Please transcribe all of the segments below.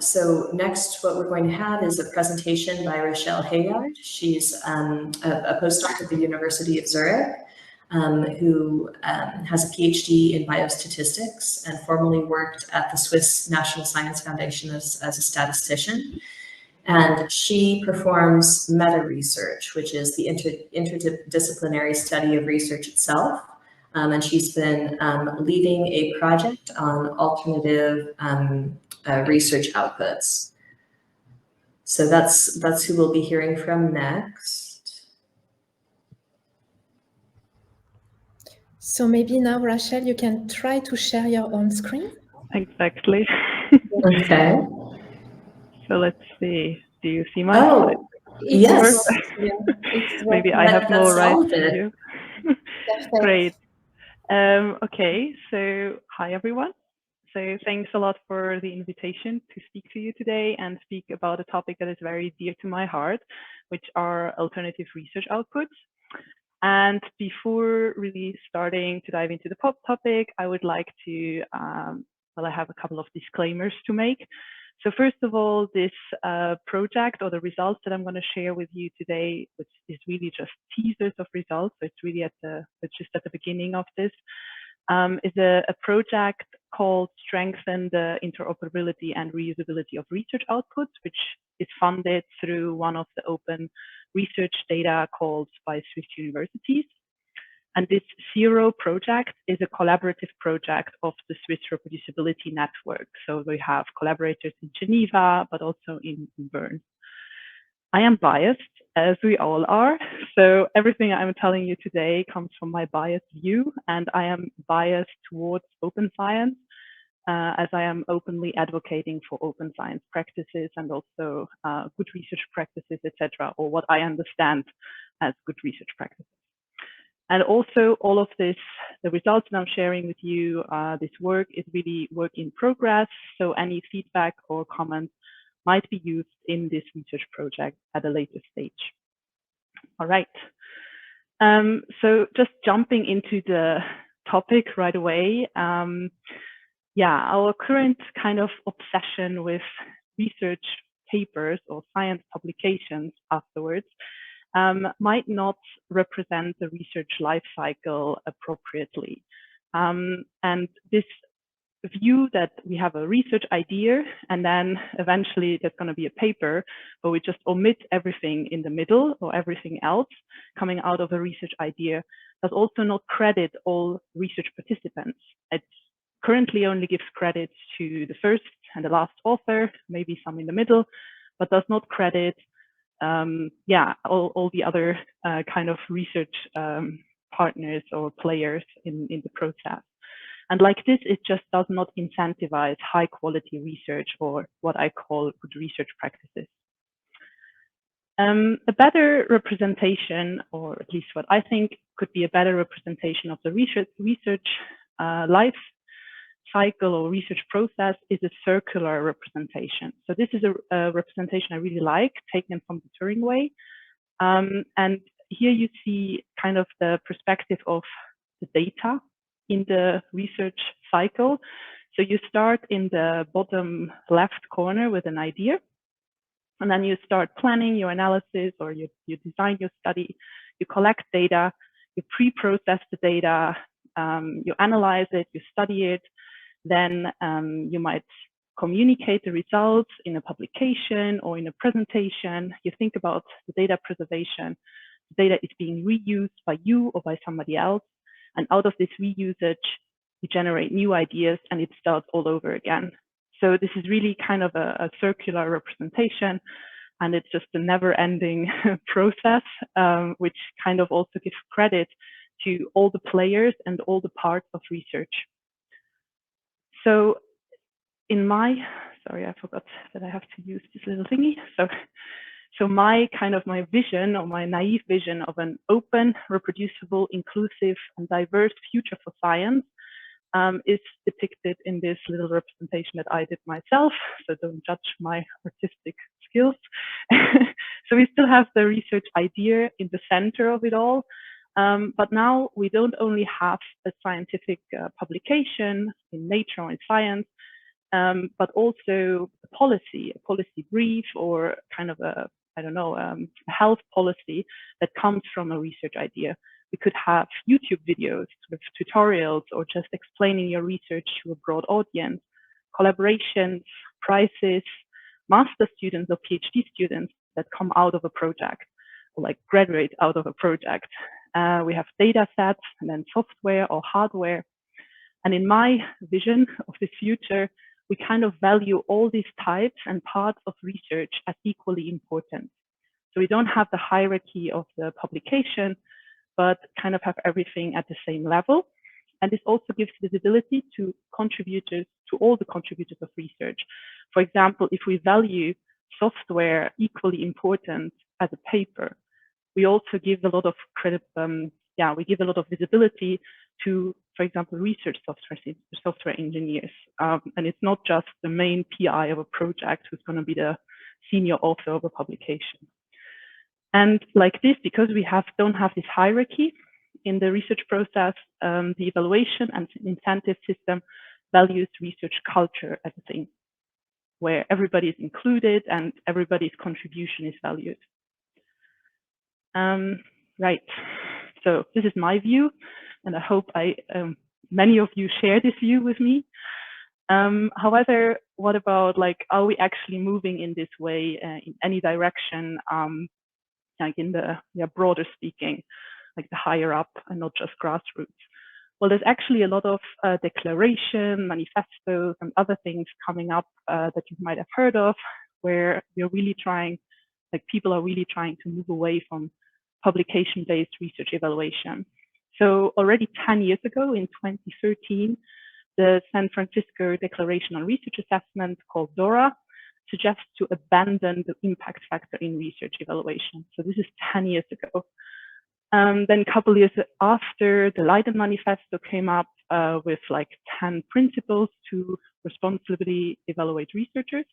So next, what we're going to have is a presentation by Rochelle Heyard. She's a postdoc at the University of Zurich, who has a PhD in biostatistics and formerly worked at the Swiss National Science Foundation as a statistician. And she performs meta-research, which is the interdisciplinary study of research itself. And she's been leading a project on alternative research outputs. So that's who we'll be hearing from next. So maybe now, Rachel, you can try to share your own screen. Exactly. Okay. So let's see. Do you see my slide? Yes. Maybe I have more right than you. Great. Okay, so hi everyone. So thanks a lot for the invitation to speak to you today and speak about a topic that is very dear to my heart, which are alternative research outputs. And before really starting to dive into the topic, I would like to, well, I have a couple of disclaimers to make. So first of all, this project or the results that I'm going to share with you today, which is really just teasers of results, so it's really it's just at the beginning of this, is a project called Strengthen the Interoperability and Reusability of Research Outputs, which is funded through one of the open research data calls by Swiss universities. And this ZERO project is a collaborative project of the Swiss Reproducibility Network. So we have collaborators in Geneva, but also in Bern. I am biased, as we all are. So everything I'm telling you today comes from my biased view, and I am biased towards open science, as I am openly advocating for open science practices and also good research practices, etc., or what I understand as good research practices. And also all of this, the results that I'm sharing with you, this work is really work in progress. So any feedback or comments might be used in this research project at a later stage. All right. So just jumping into the topic right away. Yeah, our current kind of obsession with research papers or science publications afterwards might not represent the research life cycle appropriately. And this view that we have a research idea and then eventually there's going to be a paper, but we just omit everything in the middle or everything else coming out of a research idea, does also not credit all research participants. It currently only gives credit to the first and the last author, maybe some in the middle, but does not credit all the other kind of research partners or players in the process. And like this, it just does not incentivize high quality research or what I call good research practices. A better representation, or at least what I think could be a better representation of the research life cycle or research process, is a circular representation. So this is a representation I really like, taken from the Turing way. And here you see kind of the perspective of the data in the research cycle. So you start in the bottom left corner with an idea, and then you start planning your analysis, or you design your study, you collect data, you pre-process the data, you analyze it, you study it, then you might communicate the results in a publication or in a presentation. You think about the data preservation. The data is being reused by you or by somebody else. And out of this reusage, you generate new ideas and it starts all over again. So this is really kind of a circular representation, and it's just a never-ending process, which kind of also gives credit to all the players and all the parts of research. So in my, sorry, I forgot that I have to use this little thingy. So my vision, or my naive vision of an open, reproducible, inclusive, and diverse future for science is depicted in this little representation that I did myself. So don't judge my artistic skills. So we still have the research idea in the center of it all. But now we don't only have a scientific publication in Nature or in Science, but also a policy brief, or kind of a, I don't know, a health policy that comes from a research idea. We could have YouTube videos with tutorials, or just explaining your research to a broad audience, collaborations, prizes, master students or PhD students that come out of a project, or like graduate out of a project. We have data sets, and then software or hardware. And in my vision of the future, we kind of value all these types and parts of research as equally important. So we don't have the hierarchy of the publication, but kind of have everything at the same level. And this also gives visibility to contributors, to all the contributors of research. For example, if we value software equally important as a paper, we also give a lot of credit, we give a lot of visibility to, for example, research software engineers. And it's not just the main PI of a project who's going to be the senior author of a publication. And like this, because we don't have this hierarchy in the research process, the evaluation and incentive system values research culture as a thing, where everybody is included and everybody's contribution is valued. Right. So this is my view, and I hope many of you share this view with me. However, what about, like, are we actually moving in this way in any direction, like in the broader speaking, like the higher up and not just grassroots? Well, there's actually a lot of declaration, manifestos, and other things coming up that you might have heard of, where we're really trying, like people are really trying to move away from publication-based research evaluation. So already 10 years ago, in 2013, the San Francisco Declaration on Research Assessment, called DORA, suggests to abandon the impact factor in research evaluation. So this is 10 years ago. Then a couple of years after, the Leiden Manifesto came up with like 10 principles to responsibly evaluate researchers.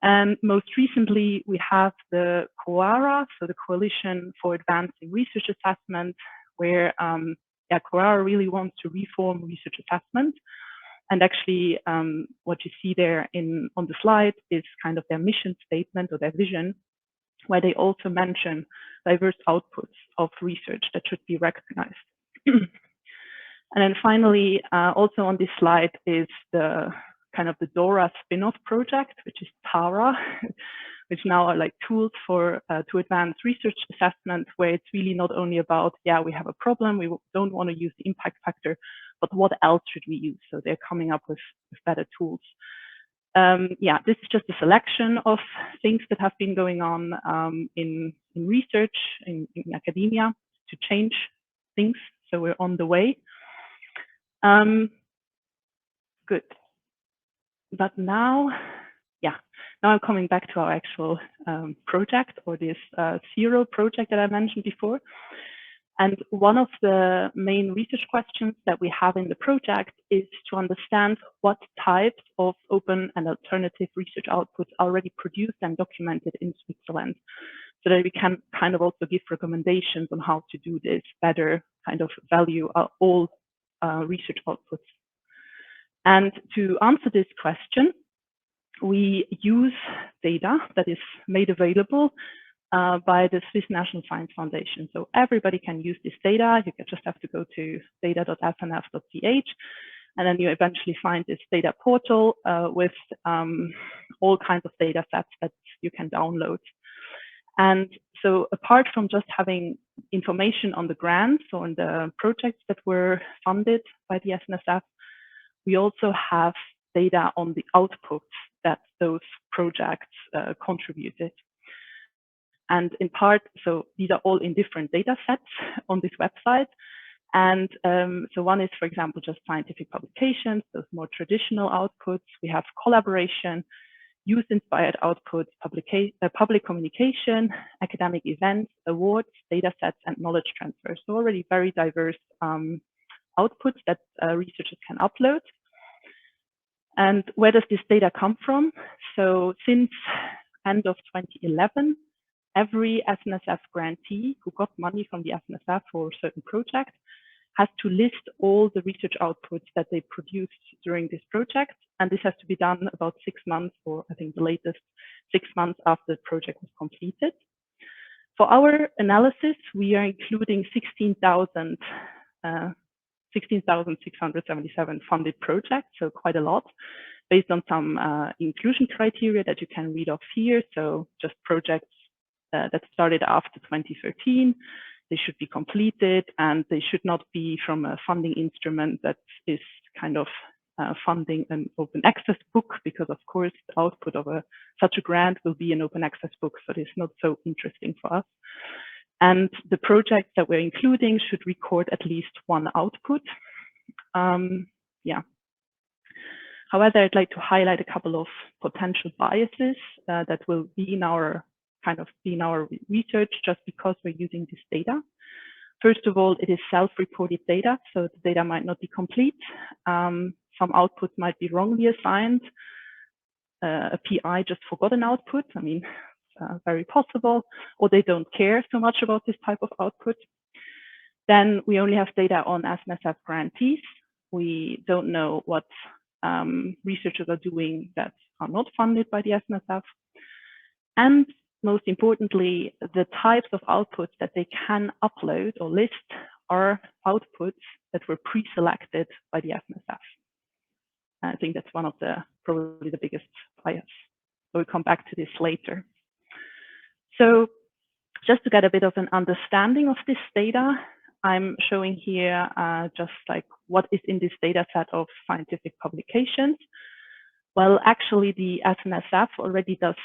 And most recently, we have the COARA, so the Coalition for Advancing Research Assessment, where COARA really wants to reform research assessment. And actually, what you see there on the slide is kind of their mission statement or their vision, where they also mention diverse outputs of research that should be recognized. And then finally, also on this slide is the kind of the DORA spin-off project, which is TARA, which now are like tools for to advance research assessment, where it's really not only about, we have a problem, we don't want to use the impact factor, but what else should we use? So they're coming up with better tools. This is just a selection of things that have been going on in research, in academia, to change things. So we're on the way. Good. But now I'm coming back to our actual project, or this Zero project that I mentioned before. And one of the main research questions that we have in the project is to understand what types of open and alternative research outputs are already produced and documented in Switzerland, so that we can kind of also give recommendations on how to do this better, kind of value all research outputs. And to answer this question, we use data that is made available by the Swiss National Science Foundation. So everybody can use this data. You just have to go to data.snf.ch, and then you eventually find this data portal with all kinds of data sets that you can download. And so apart from just having information on the grants or on the projects that were funded by the SNSF, we also have data on the outputs that those projects contributed. And in part, so these are all in different data sets on this website. And so one is, for example, just scientific publications, those more traditional outputs. We have collaboration, use-inspired outputs, public communication, academic events, awards, data sets, and knowledge transfer. So already very diverse outputs that researchers can upload. And where does this data come from? So since end of 2011, every SNSF grantee who got money from the SNSF for a certain project has to list all the research outputs that they produced during this project. And this has to be done about 6 months, or I think the latest 6 months after the project was completed. For our analysis, we are including 16,677 funded projects, so quite a lot, based on some inclusion criteria that you can read off here. So just projects that started after 2013, they should be completed, and they should not be from a funding instrument that is kind of funding an open access book, because of course the output of such a grant will be an open access book, so it's not so interesting for us. And the projects that we're including should record at least one output. Yeah. However, I'd like to highlight a couple of potential biases that will be in our research just because we're using this data. First of all, it is self-reported data, so the data might not be complete. Some outputs might be wrongly assigned. A PI just forgot an output. I mean, very possible, or they don't care so much about this type of output. Then we only have data on SNSF grantees. We don't know what researchers are doing that are not funded by the SNSF. And most importantly, the types of outputs that they can upload or list are outputs that were pre-selected by the SNSF. I think that's one of probably the biggest bias. We'll come back to this later. So just to get a bit of an understanding of this data, I'm showing here just like what is in this data set of scientific publications. Well, actually, the SNSF already does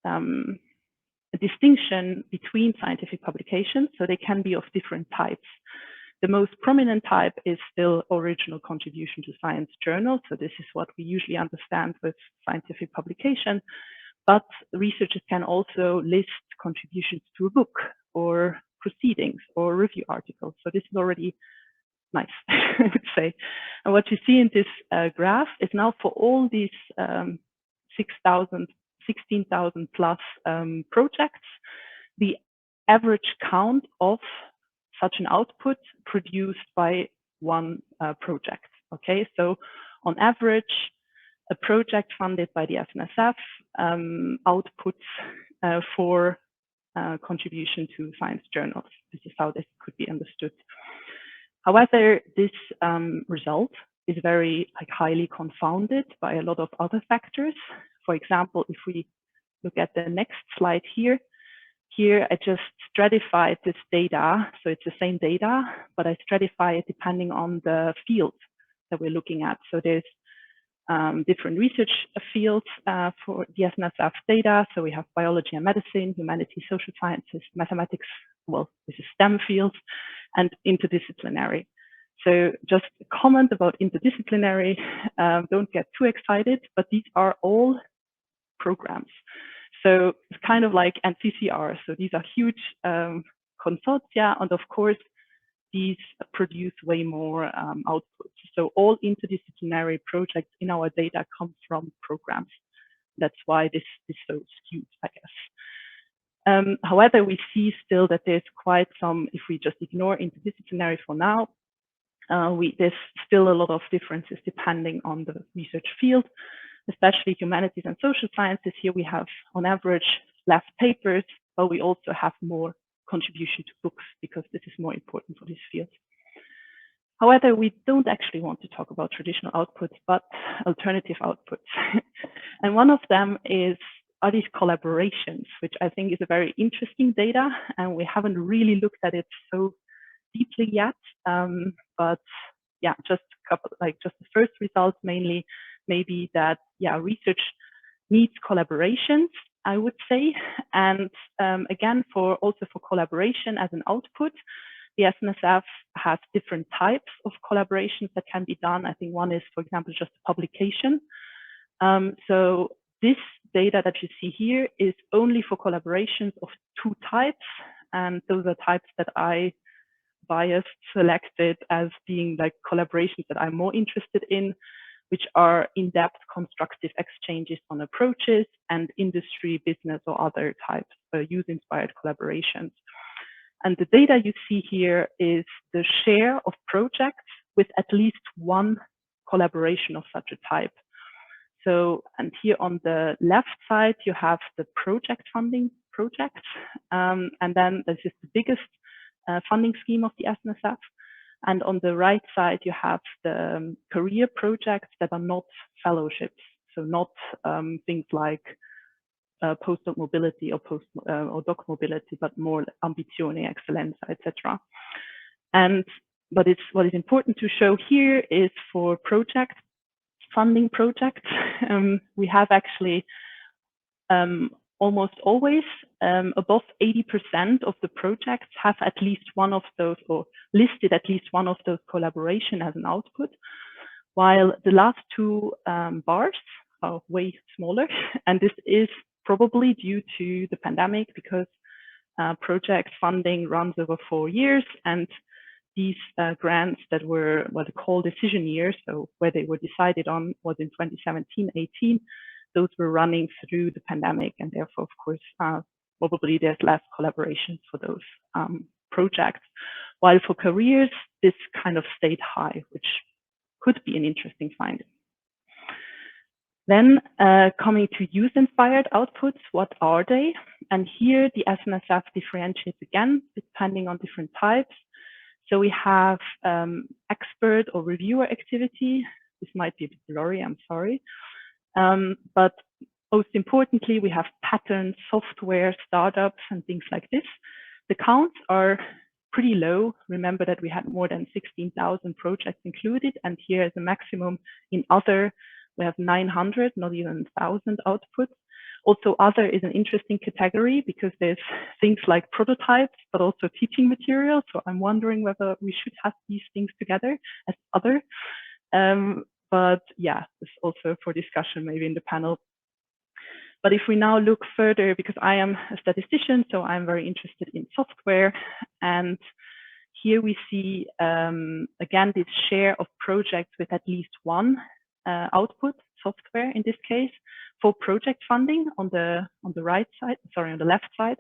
a distinction between scientific publications, so they can be of different types. The most prominent type is still original contribution to science journal. So this is what we usually understand with scientific publication. But researchers can also list contributions to a book or proceedings or review articles. So this is already nice, I would say. And what you see in this graph is now for all these 16,000 plus projects, the average count of such an output produced by one project. Okay, so on average, a project funded by the SNSF outputs for contribution to science journals. This is how this could be understood. However, this result is very highly confounded by a lot of other factors. For example, if we look at the next slide here, I just stratified this data. So it's the same data, but I stratify it depending on the field that we're looking at. So there's different research fields for the SNSF data. So we have biology and medicine, humanities, social sciences, mathematics, well, this is STEM fields, and interdisciplinary. So just a comment about interdisciplinary, don't get too excited, but these are all programs. So it's kind of like NCCR. So these are huge consortia, and of course, these produce way more outputs. So all interdisciplinary projects in our data come from programs. That's why this is so skewed, I guess. However, we see still that there's quite some, if we just ignore interdisciplinary for now, there's still a lot of differences depending on the research field, especially humanities and social sciences. Here we have, on average, less papers, but we also have more contribution to books because this is more important for this field. However, we don't actually want to talk about traditional outputs, but alternative outputs. And one of them are these collaborations, which I think is a very interesting data, and we haven't really looked at it so deeply yet. But yeah, just a couple, just the first results mainly, maybe that, yeah, research needs collaborations, I would say. And again, also for collaboration as an output, the SNSF has different types of collaborations that can be done. I think one is, for example, just publication. So this data that you see here is only for collaborations of 2 types. And those are types that I biased selected as being like collaborations that I'm more interested in, which are in-depth constructive exchanges on approaches and industry, business, or other types, use-inspired collaborations. And the data you see here is the share of projects with at least one collaboration of such a type. So, and here on the left side, you have the project funding projects. And then this is the biggest funding scheme of the SNSF. And on the right side, you have the career projects that are not fellowships. So not things like postdoc mobility or doc mobility, but more ambizione, excellenza, etc. And what is important to show here is for project funding projects, we have actually almost always above 80% of the projects have at least one of those, or listed at least one of those collaboration as an output, while the last two bars are way smaller. And this is probably due to the pandemic, because project funding runs over 4 years, and these grants that were what they call decision years, so where they were decided on was in 2017-18, those were running through the pandemic, and therefore, of course, probably there's less collaboration for those projects. While for careers, this kind of stayed high, which could be an interesting finding. Then coming to youth-inspired outputs, what are they? And here the SNSF differentiates again, depending on different types. So we have expert or reviewer activity. This might be a bit blurry, I'm sorry. But most importantly, we have patterns, software, startups, and things like this. The counts are pretty low. Remember that we had more than 16,000 projects included, and here as a maximum in other, we have 900, not even 1,000 outputs. Also, other is an interesting category because there's things like prototypes, but also teaching material. So I'm wondering whether we should have these things together as other. But yeah, it's also for discussion maybe in the panel. But if we now look further, because I am a statistician, so I'm very interested in software. And here we see, again, this share of projects with at least one output, software in this case, for project funding on the right side, sorry, on the left side.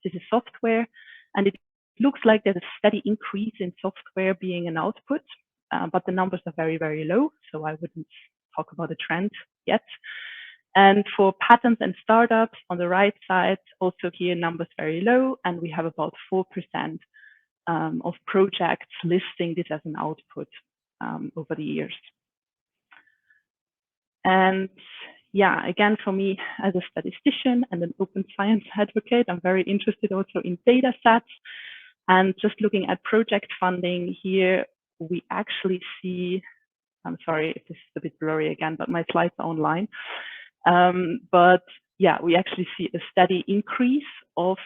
This is software, and it looks like there's a steady increase in software being an output, but the numbers are very, very low, so I wouldn't talk about a trend yet. And for patents and startups on the right side, also here numbers very low, and we have about 4% of projects listing this as an output over the years. And yeah, again, for me as a statistician and an open science advocate, I'm very interested also in data sets. And just looking at project funding here, we actually see, I'm sorry if this is a bit blurry again, but my slides are online. But yeah, we actually see a steady increase of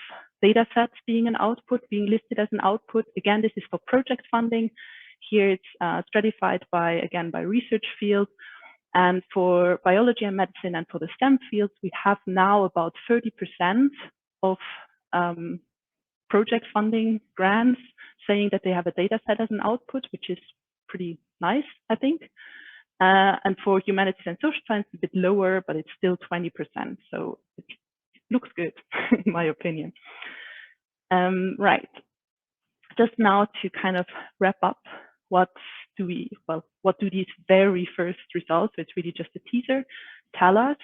data sets being an output, being listed as an output. Again, this is for project funding. Here it's stratified by, again, by research field. And for biology and medicine and for the STEM fields, we have now about 30% of project funding grants saying that they have a data set as an output, which is pretty nice, I think. And for humanities and social science, a bit lower, but it's still 20%. So it looks good, in my opinion. Right. Just now to kind of wrap up, what do these very first results, so it's really just a teaser, tell us?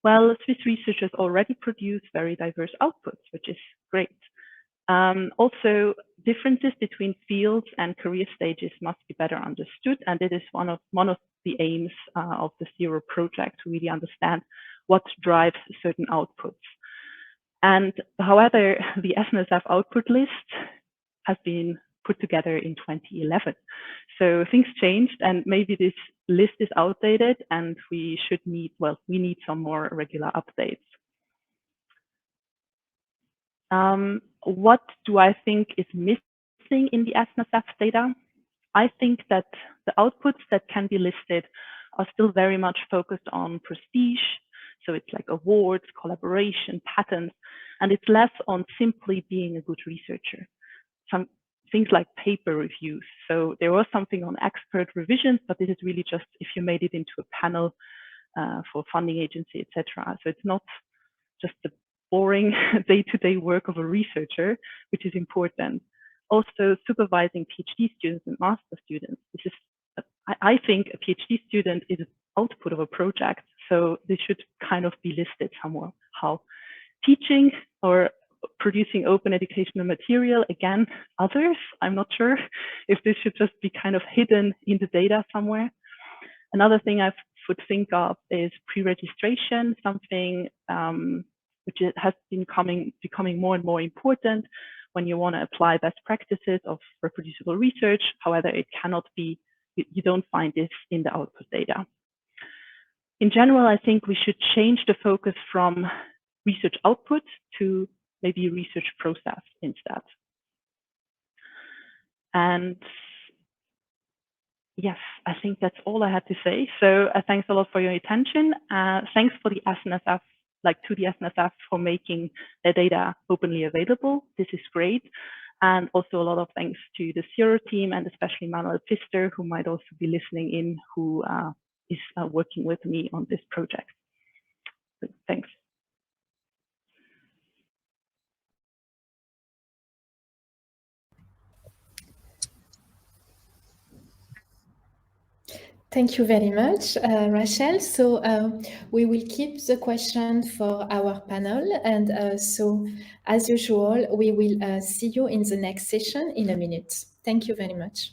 Well, Swiss researchers already produce very diverse outputs, which is great. Also, differences between fields and career stages must be better understood, and it is one of the aims of the Zero project to really understand what drives certain outputs. And however, the SNSF output list has been put together in 2011. So things changed, and maybe this list is outdated, and we need some more regular updates. What do I think is missing in the SNSF data? I think that the outputs that can be listed are still very much focused on prestige. So it's like awards, collaboration, patents, and it's less on simply being a good researcher. Some things like paper reviews. So there was something on expert revisions, but this is really just if you made it into a panel for funding agency, etc. So it's not just the boring day-to-day work of a researcher, which is important. Also, supervising PhD students and master students. This is, I think, a PhD student is an output of a project, so this should kind of be listed somewhere. How teaching or producing open educational material, again, others, I'm not sure if this should just be kind of hidden in the data somewhere. Another thing I would think of is pre-registration, something which has been becoming more and more important when you want to apply best practices of reproducible research. However, it cannot be, you don't find this in the output data. In general, I think we should change the focus from research output to maybe research process instead. And yes, I think that's all I had to say. So thanks a lot for your attention. Thanks for the SNSF, to the SNSF for making their data openly available. This is great. And also a lot of thanks to the Zurich team and especially Manuel Pfister, who might also be listening in, who is working with me on this project. So, thanks. Thank you very much, Rachel. So we will keep the question for our panel. And so, as usual, we will see you in the next session in a minute. Thank you very much.